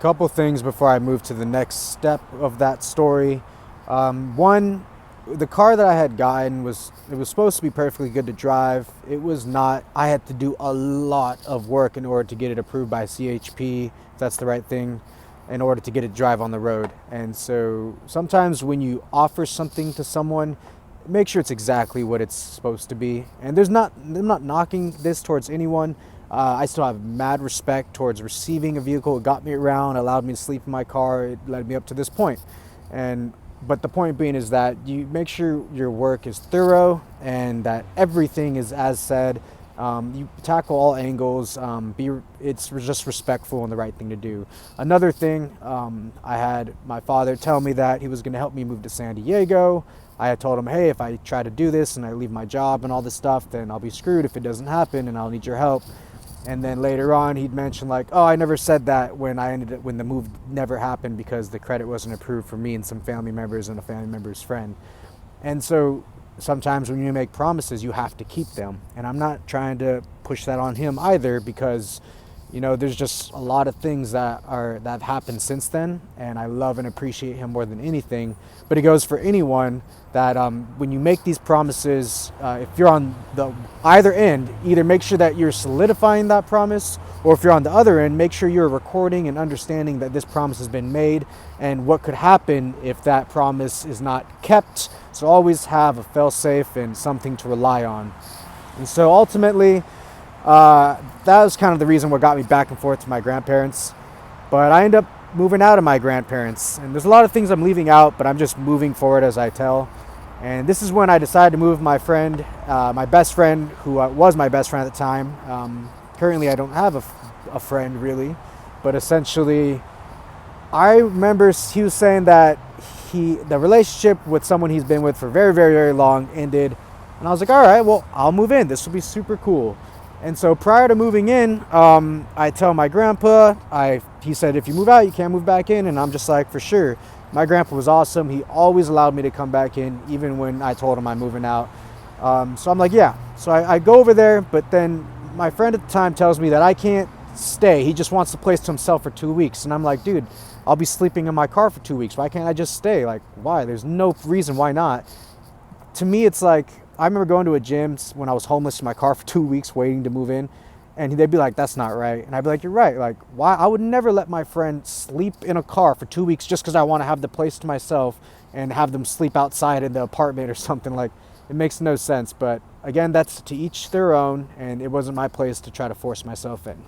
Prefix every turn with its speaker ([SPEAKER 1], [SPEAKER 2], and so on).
[SPEAKER 1] couple things before I move to the next step of that story. One, the car that I had gotten was supposed to be perfectly good to drive. It was not. I had to do a lot of work in order to get it approved by CHP, if that's the right thing, in order to get it drive on the road. And so sometimes when you offer something to someone, make sure it's exactly what it's supposed to be. And I'm not knocking this towards anyone. I still have mad respect towards receiving a vehicle. It got me around, allowed me to sleep in my car. It led me up to this point. But the point being is that you make sure your work is thorough and that everything is as said. You tackle all angles. It's just respectful and the right thing to do. Another thing, I had my father tell me that he was going to help me move to San Diego. I had told him, hey, if I try to do this and I leave my job and all this stuff, then I'll be screwed if it doesn't happen and I'll need your help. And then later on, he'd mention like, oh, I never said that when the move never happened because the credit wasn't approved for me and some family members and a family member's friend. And so sometimes when you make promises, you have to keep them. And I'm not trying to push that on him either because, there's just a lot of things that have happened since then. And I love and appreciate him more than anything. But it goes for anyone that when you make these promises, if you're on the either end, either make sure that you're solidifying that promise, or if you're on the other end, make sure you're recording and understanding that this promise has been made and what could happen if that promise is not kept. So always have a fail-safe and something to rely on. And so ultimately, that was kind of the reason what got me back and forth to my grandparents. But I end up moving out of my grandparents. And there's a lot of things I'm leaving out, but I'm just moving forward as I tell. And this is when I decided to move with my friend, my best friend, who was my best friend at the time. Currently, I don't have a friend really, but essentially, I remember he was saying that the relationship with someone he's been with for very, very, very long ended. And I was like, all right, well, I'll move in. This will be super cool. And so prior to moving in, I tell my grandpa, he said, if you move out, you can't move back in. And I'm just like, for sure. My grandpa was awesome. He always allowed me to come back in, even when I told him I'm moving out. So I'm like, yeah. So I go over there, but then my friend at the time tells me that I can't stay. He just wants the place to himself for 2 weeks. And I'm like, dude, I'll be sleeping in my car for 2 weeks. Why can't I just stay? Like, why? There's no reason why not. To me, it's like, I remember going to a gym when I was homeless in my car for 2 weeks waiting to move in. And they'd be like, that's not right. And I'd be like, you're right. Like, why? I would never let my friend sleep in a car for 2 weeks just because I want to have the place to myself and have them sleep outside in the apartment or something. Like, it makes no sense. But again, that's to each their own. And it wasn't my place to try to force myself in.